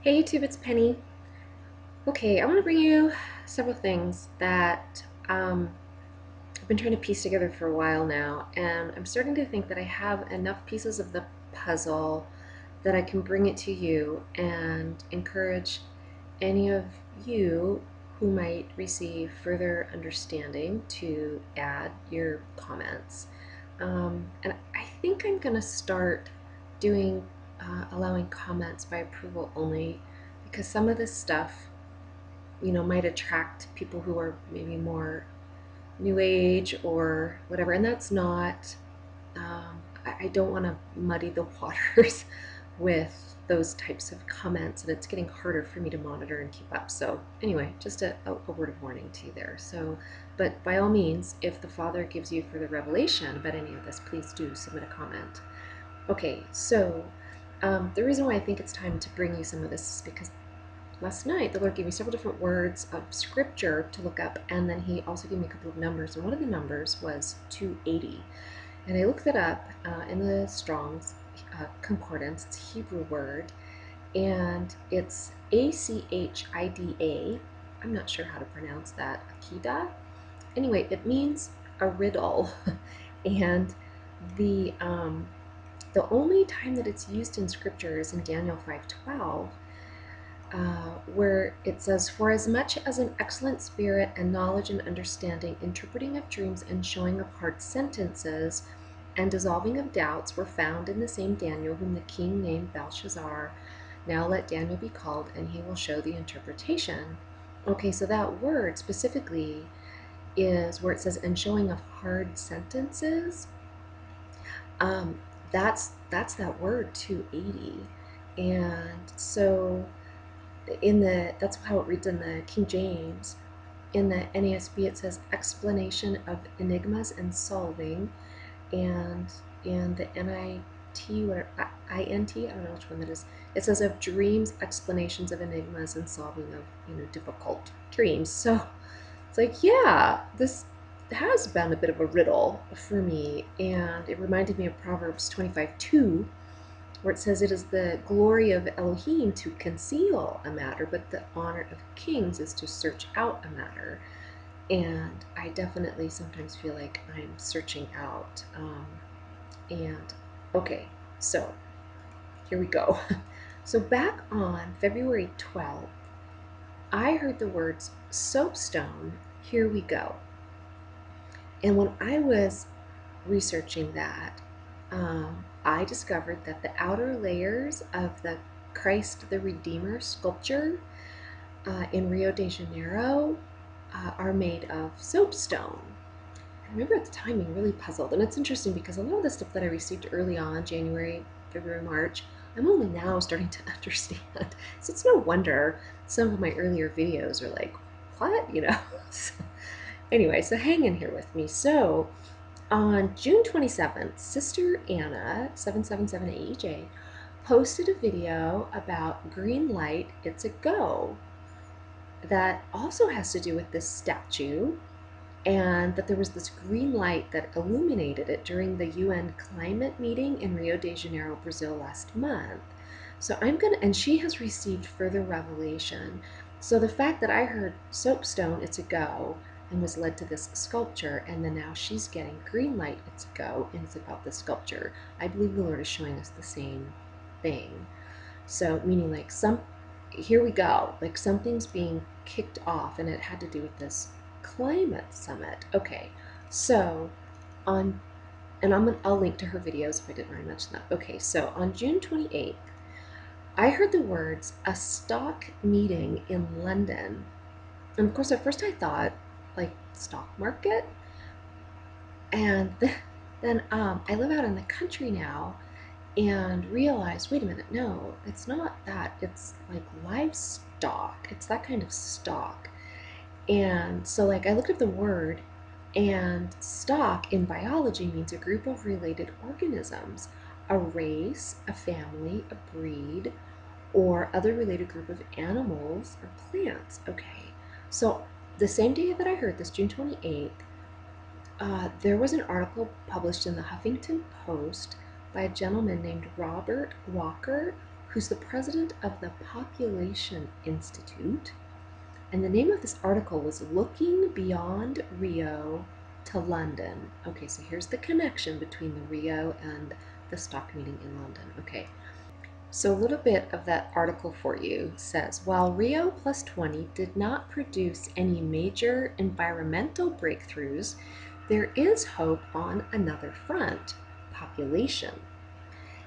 Hey YouTube, it's Penny. Okay, I want to bring you several things that I've been trying to piece together for a while now, and I'm starting to think that I have enough pieces of the puzzle that I can bring it to you and encourage any of you who might receive further understanding to add your comments. And I think I'm going to start doing allowing comments by approval only because some of this stuff, might attract people who are maybe more new age or whatever, and that's not. I don't want to muddy the waters with those types of comments, and it's getting harder for me to monitor and keep up. So anyway, just a word of warning to you there. So, but by all means, if the Father gives you further revelation about any of this, please do submit a comment. Okay, so the reason why I think it's time to bring you some of this is because last night the Lord gave me several different words of scripture to look up, and then He also gave me a couple of numbers, and one of the numbers was 280. And I looked it up in the Strong's Concordance. It's a Hebrew word, and it's Achida. I'm not sure how to pronounce that. Akida. Anyway, it means a riddle, and the only time that it's used in Scripture is in Daniel 5:12, where it says, "For as much as an excellent spirit and knowledge and understanding, interpreting of dreams and showing of hard sentences, and dissolving of doubts were found in the same Daniel, whom the king named Belshazzar. Now let Daniel be called, and he will show the interpretation." Okay, so that word specifically is where it says, "and showing of hard sentences." Um, that's that word 280, and so that's how it reads in the King James. In the NASB, it says explanation of enigmas and solving, and in the NIT, or INT, I don't know which one that is, it says of dreams, explanations of enigmas, and solving of difficult dreams. So it's like, yeah, this has been a bit of a riddle for me, and it reminded me of Proverbs 25:2, where it says, "It is the glory of Elohim to conceal a matter, but the honor of kings is to search out a matter." And I definitely sometimes feel like I'm searching out. And okay, so here we go. So back on February 12th, I heard the words soapstone, here we go. And when I was researching that, I discovered that the outer layers of the Christ the Redeemer sculpture in Rio de Janeiro are made of soapstone. I remember at the time being really puzzled, and it's interesting because a lot of the stuff that I received early on, January, February, March, I'm only now starting to understand. So it's no wonder some of my earlier videos are like, what? So, anyway, so hang in here with me. So on June 27th, Sister Anna, 777AEJ, posted a video about green light, it's a go, that also has to do with this statue, and that there was this green light that illuminated it during the UN climate meeting in Rio de Janeiro, Brazil last month. So and she has received further revelation. So the fact that I heard soapstone, it's a go, and was led to this sculpture, and then now she's getting green light, it's a go, and it's about the sculpture. I believe the Lord is showing us the same thing. So meaning like here we go, like something's being kicked off, and it had to do with this climate summit. Okay, so I'll link to her videos if I didn't already mention that. Okay, so on June 28th, I heard the words "a stock meeting in London," and of course at first I thought like stock market, and then I live out in the country now and realized, wait a minute, no, it's not that, it's like livestock, it's that kind of stock. And so like I looked up the word, and stock in biology means a group of related organisms, a race, a family, a breed, or other related group of animals or plants. Okay, so the same day that I heard this, June 28th, there was an article published in the Huffington Post by a gentleman named Robert Walker, who's the president of the Population Institute. And the name of this article was Looking Beyond Rio to London. Okay, so here's the connection between the Rio and the stock meeting in London. Okay, so a little bit of that article for you says, while Rio Plus 20 did not produce any major environmental breakthroughs, there is hope on another front: population.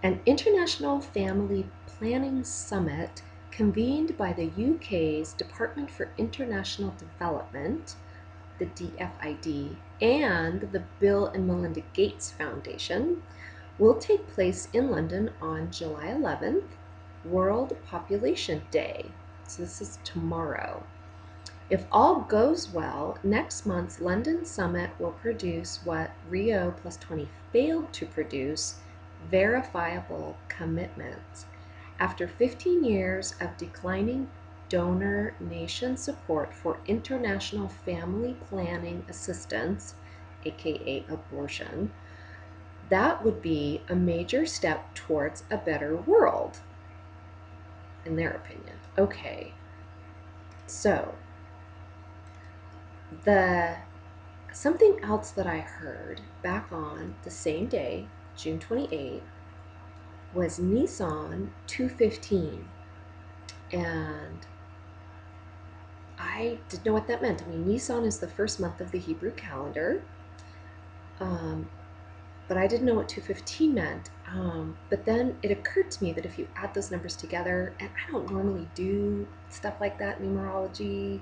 An international family planning summit convened by the UK's Department for International Development, the DFID, and the Bill and Melinda Gates Foundation will take place in London on July 11th, World Population Day. So this is tomorrow. If all goes well, next month's London summit will produce what Rio Plus 20 failed to produce: verifiable commitments. After 15 years of declining donor nation support for international family planning assistance, aka abortion, that would be a major step towards a better world, in their opinion. Okay, so something else that I heard back on the same day, June 28th, was Nissan 215. And I didn't know what that meant. I mean, Nissan is the first month of the Hebrew calendar. But I didn't know what 215 meant. But then it occurred to me that if you add those numbers together, and I don't normally do stuff like that, numerology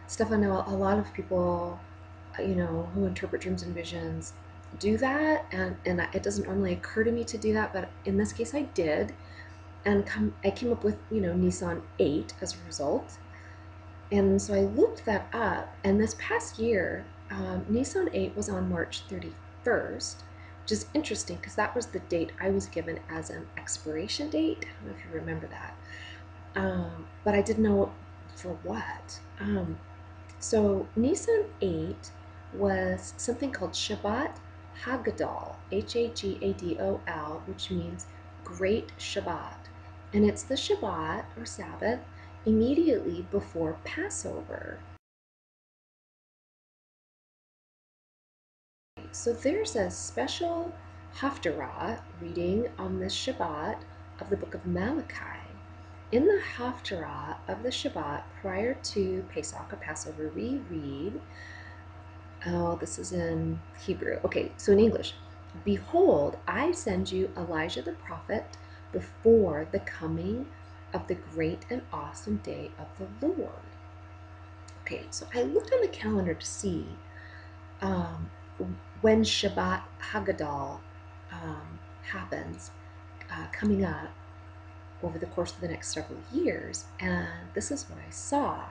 stuff. I know a lot of people, who interpret dreams and visions do that, and it doesn't normally occur to me to do that, but in this case I did, and I came up with, Nissan 8 as a result. And so I looked that up, and this past year, Nissan 8 was on March 31st, which is interesting because that was the date I was given as an expiration date. I don't know if you remember that. But I didn't know for what. So Nissan 8 was something called Shabbat Haggadol, Haggadol, which means Great Shabbat. And it's the Shabbat, or Sabbath, immediately before Passover. So there's a special Haftarah reading on this Shabbat of the book of Malachi. In the Haftarah of the Shabbat prior to Pesach, or Passover, we read, this is in Hebrew. Okay, so in English, behold, I send you Elijah the prophet before the coming of the great and awesome day of the Lord. Okay, so I looked on the calendar to see when Shabbat Haggadol happens, coming up over the course of the next several years, and this is what I saw.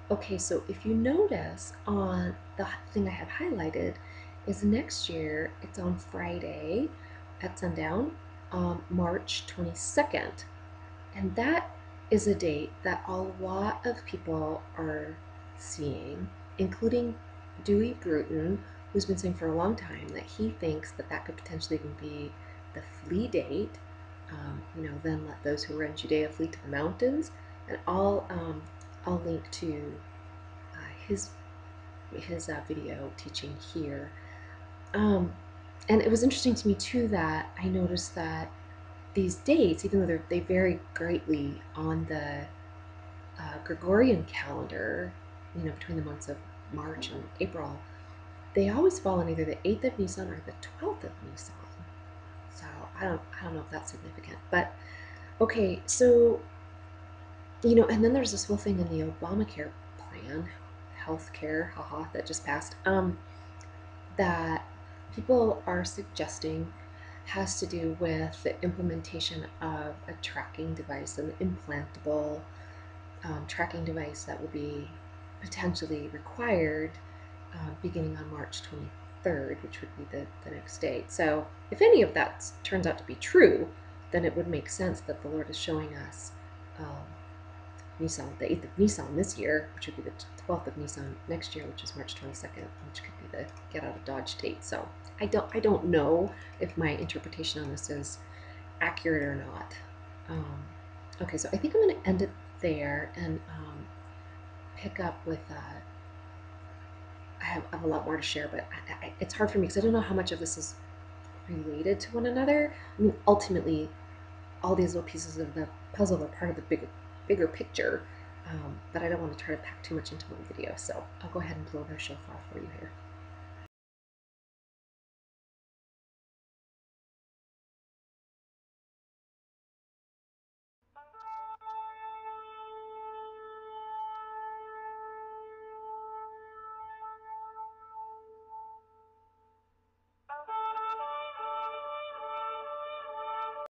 Okay, so if you notice on the thing I have highlighted is next year, it's on Friday at sundown, March 22nd. And that is a date that a lot of people are seeing, including Dewey Bruton, who's been saying for a long time that he thinks that that could potentially even be the flee date. Then let those who are in Judea flee to the mountains. And I'll link to his video teaching here. And it was interesting to me too that I noticed that these dates, even though they vary greatly on the Gregorian calendar, between the months of March and April, they always fall on either the 8th of Nisan or the 12th of Nisan. So I don't know if that's significant, but okay. So and then there's this whole thing in the Obamacare plan, healthcare, that just passed, that people are suggesting has to do with the implementation of a tracking device, an implantable tracking device that will be potentially required beginning on March 23rd, which would be the next date. So if any of that turns out to be true, then it would make sense that the Lord is showing us Nisan, the 8th of Nisan this year, which would be the 12th of Nisan next year, which is March 22nd, which could be the get out of Dodge date. So I don't know if my interpretation on this is accurate or not. Okay, so I think I'm going to end it there and pick up with. I have a lot more to share, but it's hard for me because I don't know how much of this is related to one another. I mean, ultimately, all these little pieces of the puzzle are part of the bigger picture, but I don't want to try to pack too much into one video, so I'll go ahead and blow their shofar for you here.